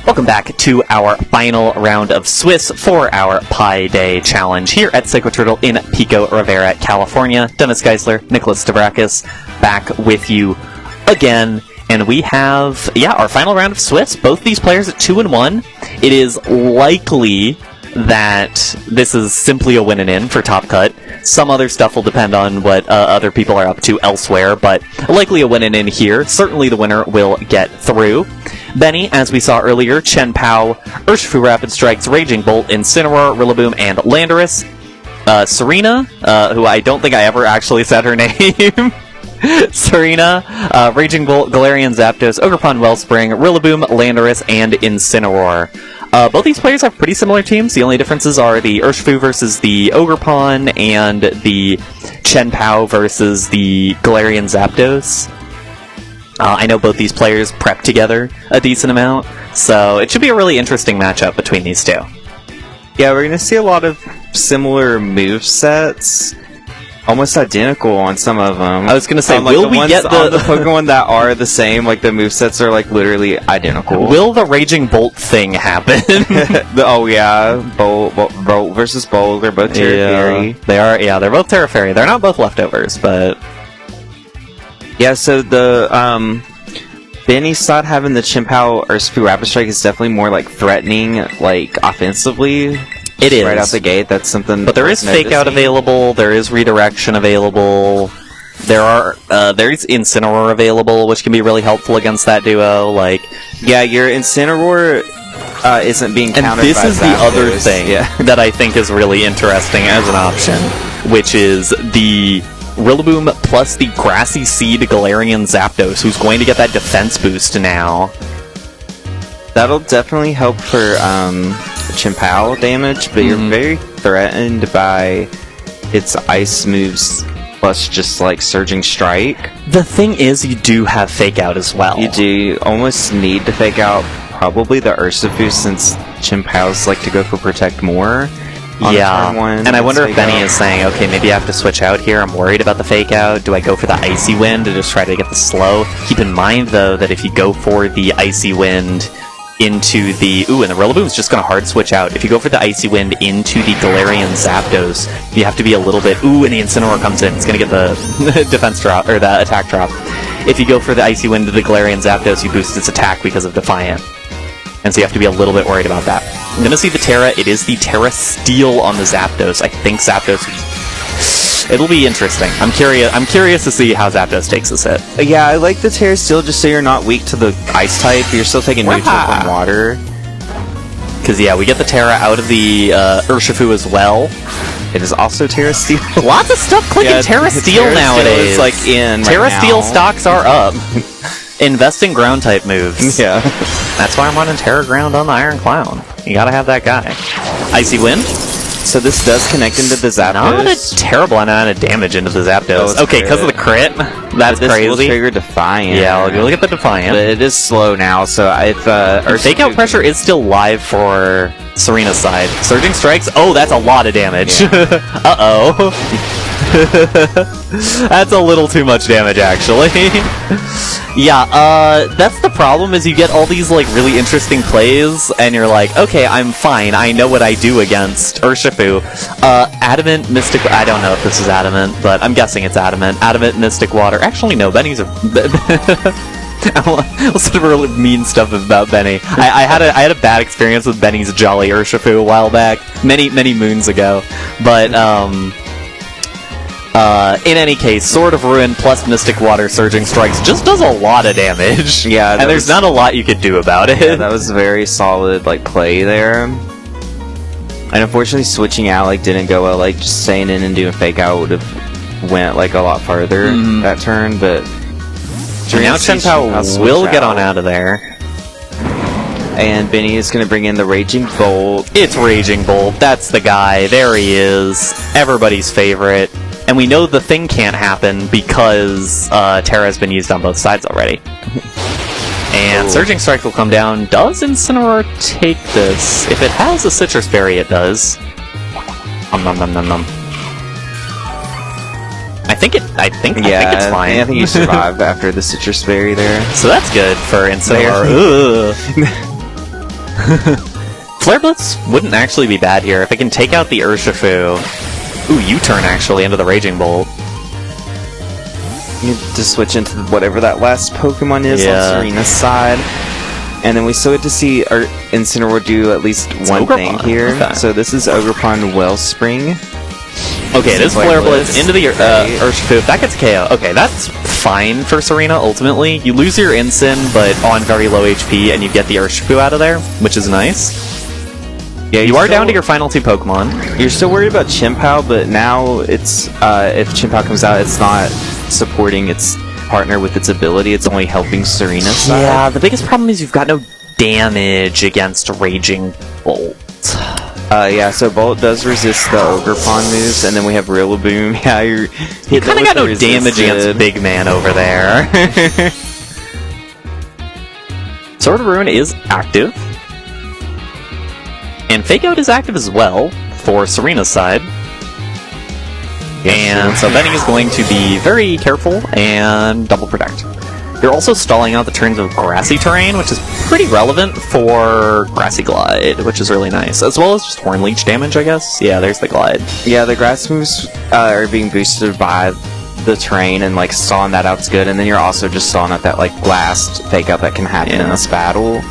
Welcome back to our final round of Swiss for our Pi Day challenge here at Psychoturtle in Pico Rivera, California. Dennis Geisler, Nicholas Stavrakis, back with you again. And we have, our final round of Swiss. Both these players at 2-1. It is likely that this is simply a win and in for Top Cut. Some other stuff will depend on what other people are up to elsewhere, but likely a win and in here. Certainly the winner will get through. Benny, as we saw earlier, Chen Pao, Urshifu Rapid Strikes, Raging Bolt, Incineroar, Rillaboom, and Landorus. Sarina, who I don't think I ever actually said her name. Sarina, Raging Bolt, Galarian Zapdos, Ogerpon Wellspring, Rillaboom, Landorus, and Incineroar. Both these players have pretty similar teams. The only differences are the Urshifu versus the Ogerpon and the Chen Pao versus the Galarian Zapdos. I know both these players prep together a decent amount, so it should be a really interesting matchup between these two. Yeah, we're going to see a lot of similar movesets. Almost identical on some of them. I was going to say, will we get the Pokemon that are the same? Like, the movesets are, like, literally identical. Will the Raging Bolt thing happen? Bolt versus Bolt. They're both Terra Fairy. They're both Terra Fairy. They're not both leftovers, but... Yeah, so the, Benny's thought having the Chien-Pao Urshifu Rapid Strike is definitely more, like, threatening, like, offensively. It is. Right out the gate, that's something... But there is Fake Out available, there is Redirection available, there's Incineroar available, which can be really helpful against that duo, like... Yeah, your Incineroar isn't being countered by And this is the other thing yeah. that I think is really interesting as an option, which is the Rillaboom plus the Grassy Seed Galarian Zapdos, who's going to get that defense boost now. That'll definitely help for Chien-Pao damage, but you're very threatened by its ice moves plus just like Surging Strike. The thing is, you do have Fake Out as well. You do almost need to Fake Out probably the Urshifu since Chien-Pao's like to go for Protect more. Yeah, and I wonder if Benny is saying, okay, maybe I have to switch out here. I'm worried about the Fake Out. Do I go for the Icy Wind to just try to get the slow? Keep in mind, though, that if you go for the Icy Wind into the... Ooh, and the Rillaboom's just going to hard switch out. If you go for the Icy Wind into the Galarian Zapdos, you have to be a little bit... Ooh, and the Incineroar comes in. It's going to get the defense drop, or the attack drop. If you go for the Icy Wind to the Galarian Zapdos, you boost its attack because of Defiant. And so you have to be a little bit worried about that. I'm going to see the Terra. It is the Terra Steel on the Zapdos. I think Zapdos... It'll be interesting. I'm curious to see how Zapdos takes this hit. Yeah, I like the Terra Steel just so you're not weak to the Ice type. You're still taking neutral from water. Because, yeah, we get the Terra out of the Urshifu as well. It is also Terra Steel. Lots of stuff clicking Terra Steel nowadays. Steel is, like, in Terra right Steel now. stocks are up. Invest in ground type moves. Yeah. That's why I'm running Terra Ground on the Iron Clown. You gotta have that guy. Icy Wind. So this does connect into the Zapdos. Not a terrible amount of damage into the Zapdos. Okay, because of the crit. That's this crazy. Will trigger Defiant. Yeah, I'll look at the Defiant. But it is slow now, so if Fake Out Pressure is still live for Sarina's side. Surging Strikes. Oh, that's a lot of damage. Yeah. Uh-oh. That's a little too much damage, actually. Yeah, that's the problem, is you get all these, like, really interesting plays, and you're like, okay, I'm fine, I know what I do against Urshifu. Adamant, Mystic... I don't know if this is Adamant, but I'm guessing it's Adamant. Adamant, Mystic Water... Actually, no, Benny's a... I'll sort of really mean stuff about Benny. I had a bad experience with Benny's Jolly Urshifu a while back, many moons ago, but, in any case, Sword of Ruin plus Mystic Water Surging Strikes just does a lot of damage. Yeah, and there's not a lot you could do about it. Yeah, that was a very solid, like, play there. And unfortunately, switching out, like, didn't go well. Like, just staying in and doing Fake Out would have went, like, a lot farther that turn, but... Now Chen-Pao will get on out of there. And Benny is going to bring in the Raging Bolt. It's Raging Bolt. That's the guy. There he is. Everybody's favorite. And we know the thing can't happen because Terra has been used on both sides already. And Surging Strike will come down. Does Incineroar take this? If it has a Citrus Berry, it does. Nom nom nom nom nom. I think it's fine. I think you survived after the Citrus Berry there. So that's good for Incineroar. Flare Blitz wouldn't actually be bad here. If it can take out the Urshifu... Ooh, U-turn actually into the Raging Bolt. You need to switch into whatever that last Pokemon is on Sarina's side. And then we still get to see our Incineroar do at least one thing here. Okay. So this is Ogerpon Wellspring. Okay, it is Flare Blitz into the Urshifu. If that gets KO, okay, that's fine for Sarina, ultimately. You lose your Incin, but on very low HP, and you get the Urshifu out of there, which is nice. Yeah, you are down to your final 2 Pokemon. You're still worried about Chien-Pao, but now it's, if Chien-Pao comes out, it's not supporting its partner with its ability, it's only helping Sarina's side. Yeah, the biggest problem is you've got no damage against Raging Bolt. Yeah, so Bolt does resist the Ogerpon moves, and then we have Rillaboom. Yeah, you kind of got no damage against Big Man over there. Sword of Ruin is active. And Fake Out is active as well, for Sarina's side. And so Benny is going to be very careful and double protect. You're also stalling out the turns of grassy terrain, which is pretty relevant for Grassy Glide, which is really nice. As well as just Horn Leech damage, I guess. Yeah, there's the Glide. Yeah, the grass moves are being boosted by the terrain, and like stalling that out's good. And then you're also just stalling out that like last Fake Out that can happen in this battle.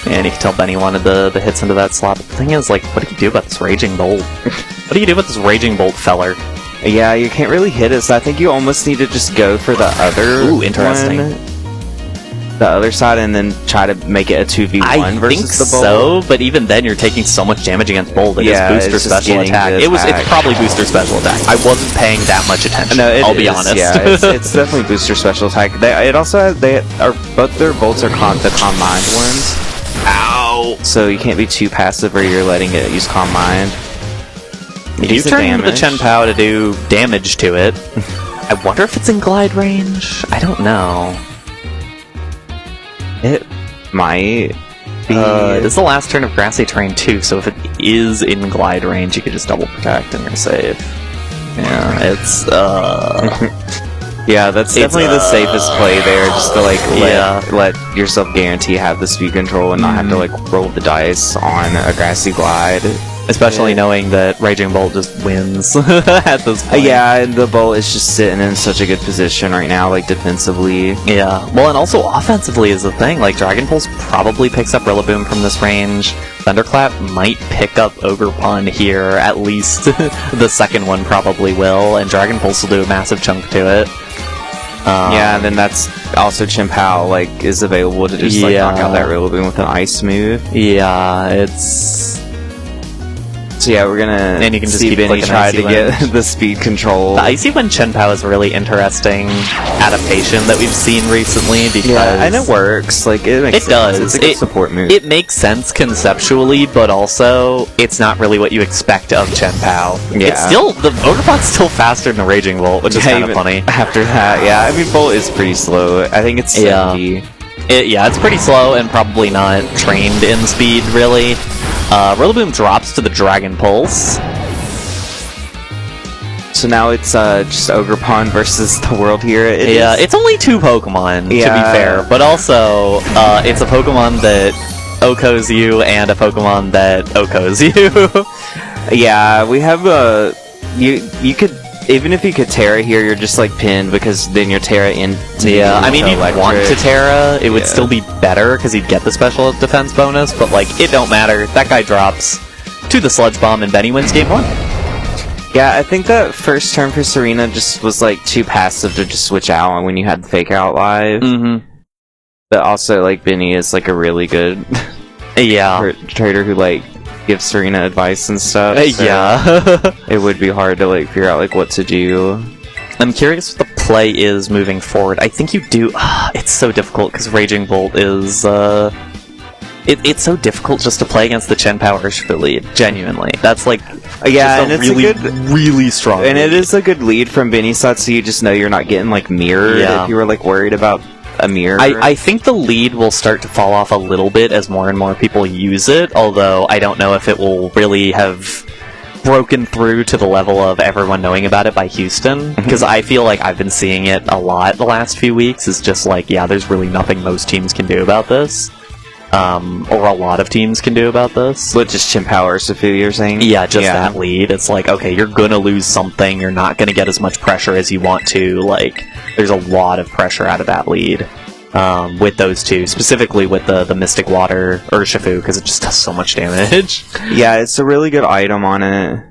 And you can tell Benny wanted the hits into that slot. But the thing is, like, what do you do about this Raging Bolt? What do you do about this Raging Bolt feller? Yeah, you can't really hit it, so I think you almost need to just go for the other the other side, and then try to make it a 2v1 versus the Bolt. So, but even then you're taking so much damage against Bolt. It is booster special attack. It's probably booster special attack. I wasn't paying that much attention. No, I'll be honest. Yeah, it's definitely booster special attack. It also both their bolts are the Calm Mind ones. Ow! So you can't be too passive, or you're letting it use Calm Mind. You turn the Chien-Pao to do damage to it. I wonder if it's in glide range? I don't know. It might be. It is the last turn of Grassy Terrain too, so if it is in glide range, you could just double protect and you're safe. Yeah, it's yeah, that's definitely the safest play there, just to like let yourself guarantee have the speed control and not have to like roll the dice on a Grassy Glide. Especially knowing that Raging Bolt just wins at this point. Yeah, and the Bolt is just sitting in such a good position right now, like defensively. Yeah, well, and also offensively is the thing. Like, Dragon Pulse probably picks up Rillaboom from this range. Thunderclap might pick up Ogerpon here, at least the second one probably will, and Dragon Pulse will do a massive chunk to it. Yeah, and then that's also Chien-Pao, like, is available to just like knock out that Rillaboom with an ice move. Yeah, it's... So yeah, we're gonna and you can just see Benny try to get the speed control. The Icy Wind Chien-Pao is a really interesting adaptation that we've seen recently, because and it works. Like it makes sense. It's a good support move. It makes sense conceptually, but also it's not really what you expect of Chien-Pao. Yeah. It's still the Ogerpon's still faster than the Raging Bolt, which is kind of funny. After that, I mean Bolt is pretty slow. I think it's 70. It's pretty slow and probably not trained in speed, really. Rillaboom drops to the Dragon Pulse. So now it's just Ogerpon versus the world here. It's only 2 Pokemon, to be fair. But also, it's a Pokemon that OHKOs you and a Pokemon that OHKOs you. Yeah, we have you could... Even if you could Terra here, you're just like pinned, because then you're Terra into I mean, you'd want to Terra, it would still be better, because you'd get the special defense bonus, but like, it don't matter. That guy drops to the Sludge Bomb, and Benny wins game 1. Yeah, I think that first turn for Sarina just was like too passive to just switch out when you had the Fake Out live. But also, like, Benny is like a really good trader who like give Sarina advice and stuff. So it would be hard to like figure out like what to do. I'm curious what the play is moving forward. I think you do. It's so difficult because Raging Bolt is. It's so difficult just to play against the Chien-Pao Urshifu lead. Genuinely, that's like and it's really, a good, really strong. And lead. It is a good lead from Benny's side, so you just know you're not getting like mirrored if you were like worried about a mirror. I think the lead will start to fall off a little bit as more and more people use it, although I don't know if it will really have broken through to the level of everyone knowing about it by Houston, because I feel like I've been seeing it a lot the last few weeks. It's just like, there's really nothing most teams can do about this. or a lot of teams can do about this. With just Chien-Pao or Urshifu, you're saying? Yeah, just that lead. It's like, okay, you're gonna lose something, you're not gonna get as much pressure as you want to, like, there's a lot of pressure out of that lead. With those two, specifically with the Mystic Water Urshifu, because it just does so much damage. Yeah, it's a really good item on it.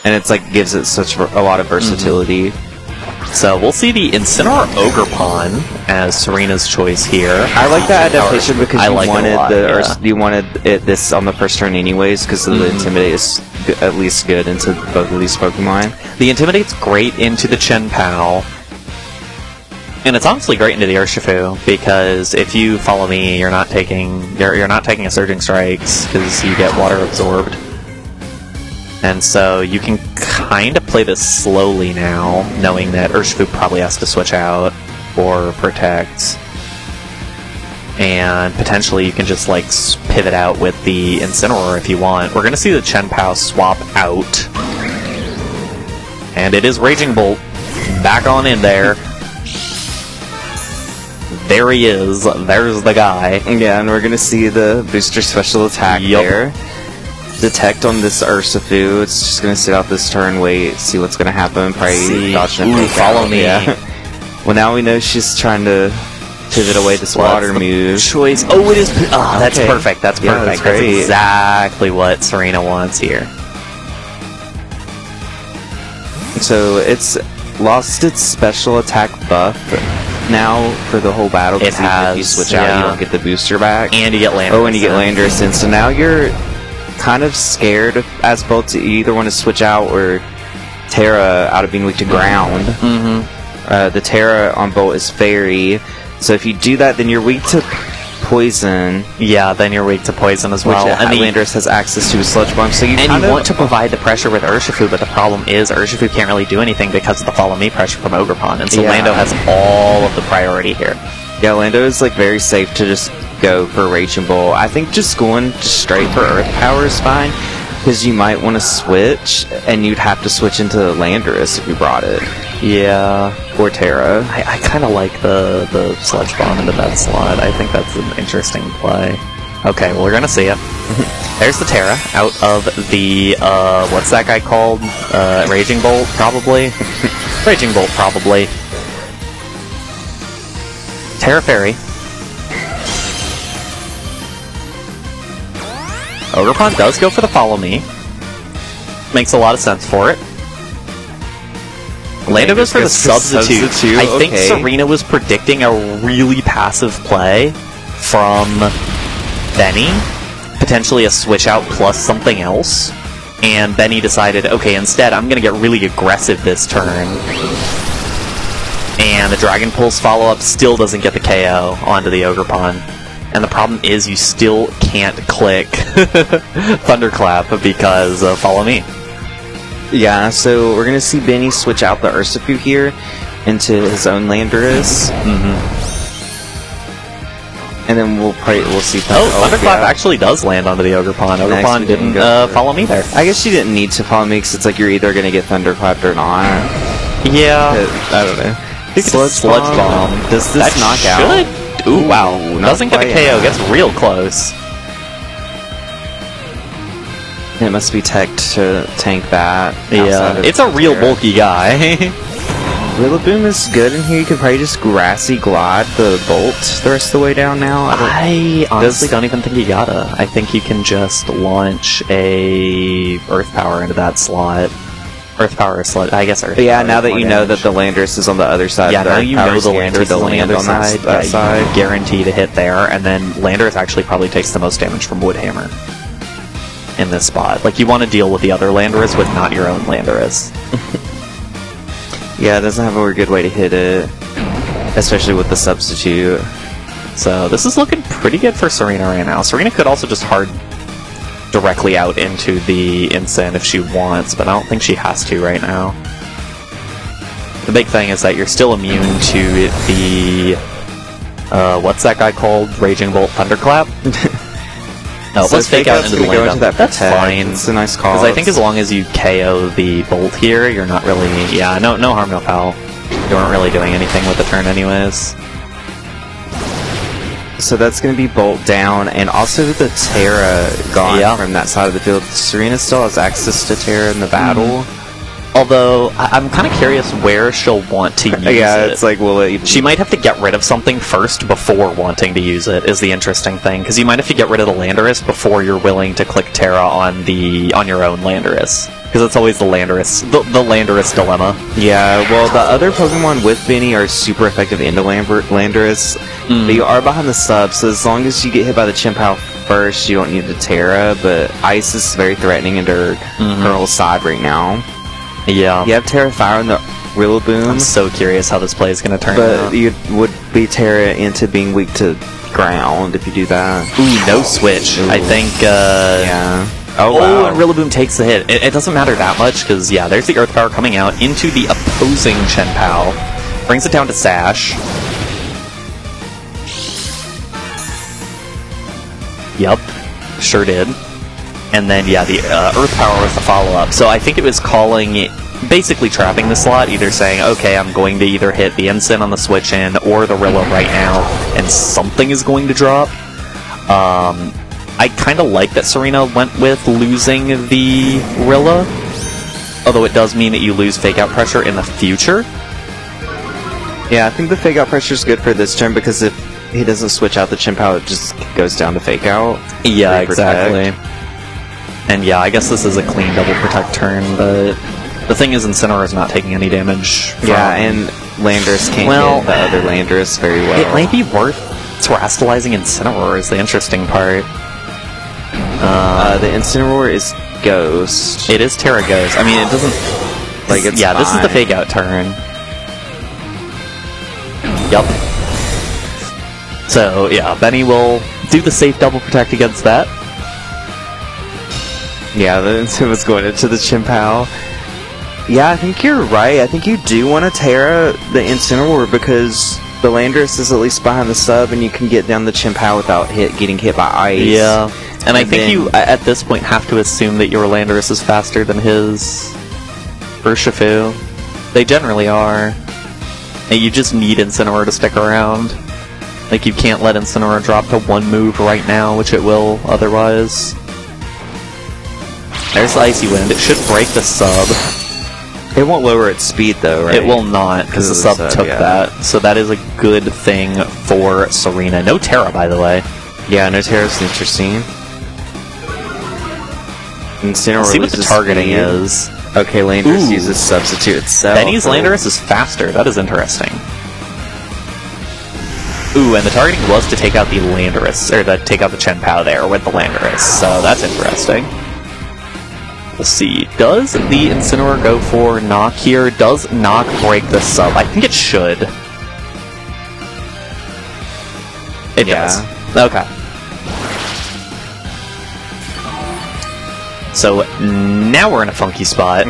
And it's like, gives it such a lot of versatility. So we'll see the Incineroar Ogerpon as Sarina's choice here. I like that adaptation because you wanted this on the first turn anyways, because the Intimidate is at least good into both of these Pokemon. The Intimidate's great into the Chien-Pao, and it's honestly great into the Urshifu, because if you follow me, you're not taking a Surging Strikes because you get Water Absorbed. And so you can kind of play this slowly now, knowing that Urshifu probably has to switch out or protect. And potentially you can just like pivot out with the Incineroar if you want. We're going to see the Chien-Pao swap out. And it is Raging Bolt. Back on in there. There he is. There's the guy. Yeah, and we're going to see the booster special attack there. Detect on this Urshifu. It's just gonna sit out this turn, wait, see what's gonna happen. Probably dodge and follow me. Yeah. Well, now we know she's trying to pivot away this water move. Choice. Oh, it is. Oh, that's perfect. That's perfect. That's that's exactly what Sarina wants here. So it's lost its special attack buff now for the whole battle. It has. If you switch out, you don't get the booster back, and you get Landorus. Oh, and you get Landorus in. So now you're kind of scared as both to either want to switch out or Terra out of being weak to ground. The Terra on Bolt is Fairy, so if you do that, then you're weak to Poison. Yeah, then you're weak to Poison as well. And Landorus has access to a Sludge Bomb, so you want to provide the pressure with Urshifu, but the problem is Urshifu can't really do anything because of the Follow Me pressure from Ogerpon, and so Lando has all of the priority here. Yeah, Lando is like very safe to just go for Raging Bolt. I think just going straight for Earth Power is fine, because you might want to switch, and you'd have to switch into Landorus if you brought it. Yeah. Or Terra. I kind of like the Sludge Bomb into that slot. I think that's an interesting play. Okay, well, we're gonna see it. There's the Terra out of the, what's that guy called? Raging Bolt, probably? Raging Bolt, probably. Terra Fairy. Ogerpon does go for the Follow Me. Makes a lot of sense for it. Lando goes for the Substitute. I think Sarina was predicting a really passive play from Benny. Potentially a switch out plus something else. And Benny decided, okay, instead I'm going to get really aggressive this turn. And the Dragon Pulse follow-up still doesn't get the KO onto the Ogerpon. And the problem is you still can't click Thunderclap because of Follow Me. Yeah, so we're going to see Benny switch out the Urshifu here into his own Landorus. And then we'll see... Thunderclap actually does land onto the Ogerpon. Ogerpon didn't follow me there. I guess she didn't need to follow me, because it's like you're either going to get Thunderclapped or not. Yeah. I don't know. Sludge Bomb. Does this knock out? Ooh, wow. Doesn't get a KO. Gets real close. It must be teched to tank that. Yeah, it's a real bulky guy. Rillaboom is good in here. You could probably just Grassy Glide the Bolt the rest of the way down now. I honestly don't even think you gotta. I think you can just launch a Earth Power into that slot. Earth Power is I guess Earth Yeah, Power now that you know that the Landorus is on the other side. Yeah, now you know the Landorus is on the other side. That side. You guarantee to hit there, and then Landorus actually probably takes the most damage from Woodhammer in this spot. Like, you want to deal with the other Landorus with not your own Landorus. Yeah, it doesn't have a good way to hit it, especially with the substitute. So this is looking pretty good for Sarina right now. Sarina could also just hard directly out into the Incin if she wants, but I don't think she has to right now. The big thing is that you're still immune to the... what's that guy called? Raging Bolt Thunderclap? No, so let's fake out into the land. That's fine. It's a nice call. Because I think as long as you KO the Bolt here, you're not really... Yeah, no harm, no foul. You weren't really doing anything with the turn anyways. So that's going to be Bolt down, and also the Terra gone from that side of the field. Sarina still has access to Terra in the battle. Although, I'm kind of curious where she'll want to use it. Yeah, it's like, will it... She might have to get rid of something first before wanting to use it, is the interesting thing. Because you might have to get rid of the Landorus before you're willing to click Terra on your own Landorus. Because it's always the Landorus, the Landorus dilemma. Yeah, well, the other Pokemon with Benny are super effective into Landorus. But you are behind the sub, so as long as you get hit by the Chien-Pao first, you don't need the Terra. But Ice is very threatening into Colonel's side right now. Yeah. You have Terra Fire in the Rillaboom. I'm so curious how this play is going to turn out. But you would be Terra into being weak to ground if you do that. Ooh, no switch. Ooh. I think, yeah. Oh, wow. And Rillaboom takes the hit. It doesn't matter that much, because, yeah, there's the Earth Power coming out into the opposing Chien-Pao. Brings it down to Sash. Yep. Sure did. And then, yeah, the Earth Power was the follow-up. So I think it was calling it, basically trapping the slot, either saying, okay, I'm going to either hit the Ensign on the switch-in or the Rilla right now, and something is going to drop. I kind of like that Sarina went with losing the Rilla, although it does mean that you lose Fake-Out Pressure in the future. Yeah, I think the Fake-Out Pressure is good for this turn, because if he doesn't switch out the Chien-Pao, it just goes down to Fake-Out. Yeah, exactly. And yeah, I guess this is a clean double protect turn, but the thing is Incineroar is not taking any damage from... Yeah, and Landorus can't hit the other Landorus very well. It might be worth terastallizing Incineroar is the interesting part. The Incineroar is Ghost. It is Terra Ghost. I mean, it doesn't... Like, it's this is the fake out turn. Yup. So, yeah, Benny will do the safe double protect against that. Yeah, it was going into the Chien-Pao. Yeah, I think you're right. I think you do want to Terra the Incineroar because the Landorus is at least behind the sub and you can get down the Chien-Pao without getting hit by ice. Yeah. And I think you, at this point, have to assume that your Landorus is faster than his Urshifu. They generally are. And you just need Incineroar to stick around. Like, you can't let Incineroar drop to one move right now, which it will otherwise. There's the Icy Wind. It should break the sub. It won't lower its speed, though, right? It will not, because the sub took that. So that is a good thing for Sarina. No Terra, by the way. Yeah, no Terra's interesting. Incineroar see what the targeting is. Okay, Landorus uses Substitute itself. Benny's Landorus is faster. That is interesting. Ooh, and the targeting was to take out the Landorus, or to take out the Chien-Pao there with the Landorus. So that's interesting. We'll see. Does the Incineroar go for Knock here? Does Knock break the sub? I think it should. It does. Okay. So now we're in a funky spot.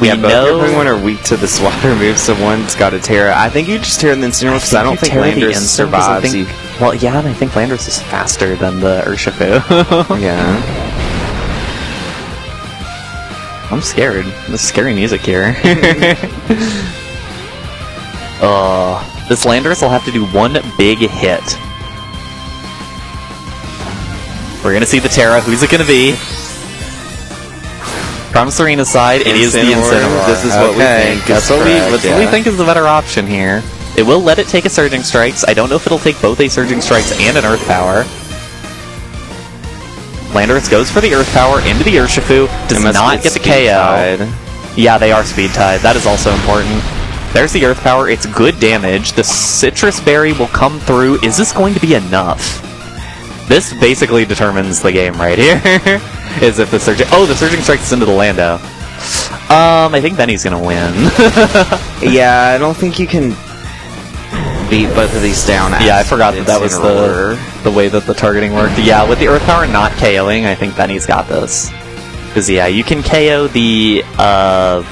We both your Pokemon are weak to this water move, so one's got a Terra. I think you just Terra the Incineroar because I don't think Landorus survives. Well, yeah, and I think Landorus is faster than the Urshifu. Yeah. I'm scared. There's scary music here. This Landorus will have to do one big hit. We're gonna see the Terra. Who's it gonna be? From Sarina's side, it is the Incineroar. This is what we think. That's what we think is the better option here. It will let it take a Surging Strikes. I don't know if it'll take both a Surging Strikes and an Earth Power. Landorus goes for the Earth Power into the Urshifu, does not get the KO. Yeah, they are speed tied. That is also important. There's the Earth Power. It's good damage. The Citrus Berry will come through. Is this going to be enough? This basically determines the game right here. Is if the Surging... Oh, the Surging Strikes into the Lando. I think Benny's gonna win. Yeah, I don't think you can beat both of these down. Yeah, I forgot that was the way that the targeting worked. Yeah, with the Earth Power not KOing, I think Benny's got this. Because, yeah, you can KO the... oh,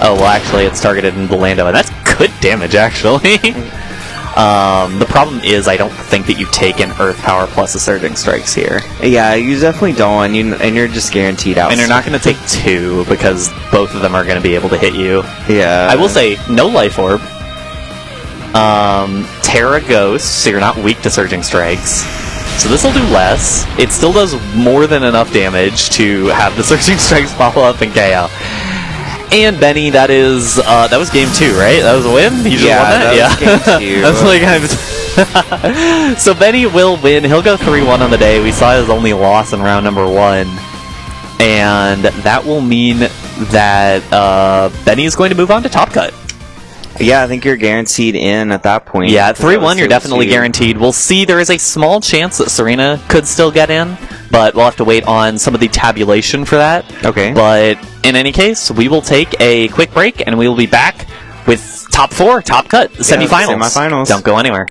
well, actually, it's targeted in the Lando, and that's good damage, actually. The problem is I don't think that you take an Earth Power plus a Surging Strikes here. Yeah, you definitely don't, and you're just guaranteed out. And you're not going to take two, because both of them are going to be able to hit you. Yeah. I will say, no Life Orb. Terra Ghost, so you're not weak to Surging Strikes. So this will do less. It still does more than enough damage to have the Surging Strikes follow up and KO. And Benny, that was game 2, right? That was a win? He just won that? That was game 2. That's like So Benny will win. He'll go 3-1 on the day. We saw his only loss in round number 1. And that will mean that Benny is going to move on to Top Cut. Yeah, I think you're guaranteed in at that point. Yeah, at 3-1, you're definitely guaranteed. We'll see. There is a small chance that Sarina could still get in, but we'll have to wait on some of the tabulation for that. Okay. But in any case, we will take a quick break, and we will be back with Top 4, Top Cut, semifinals. Semifinals. Don't go anywhere.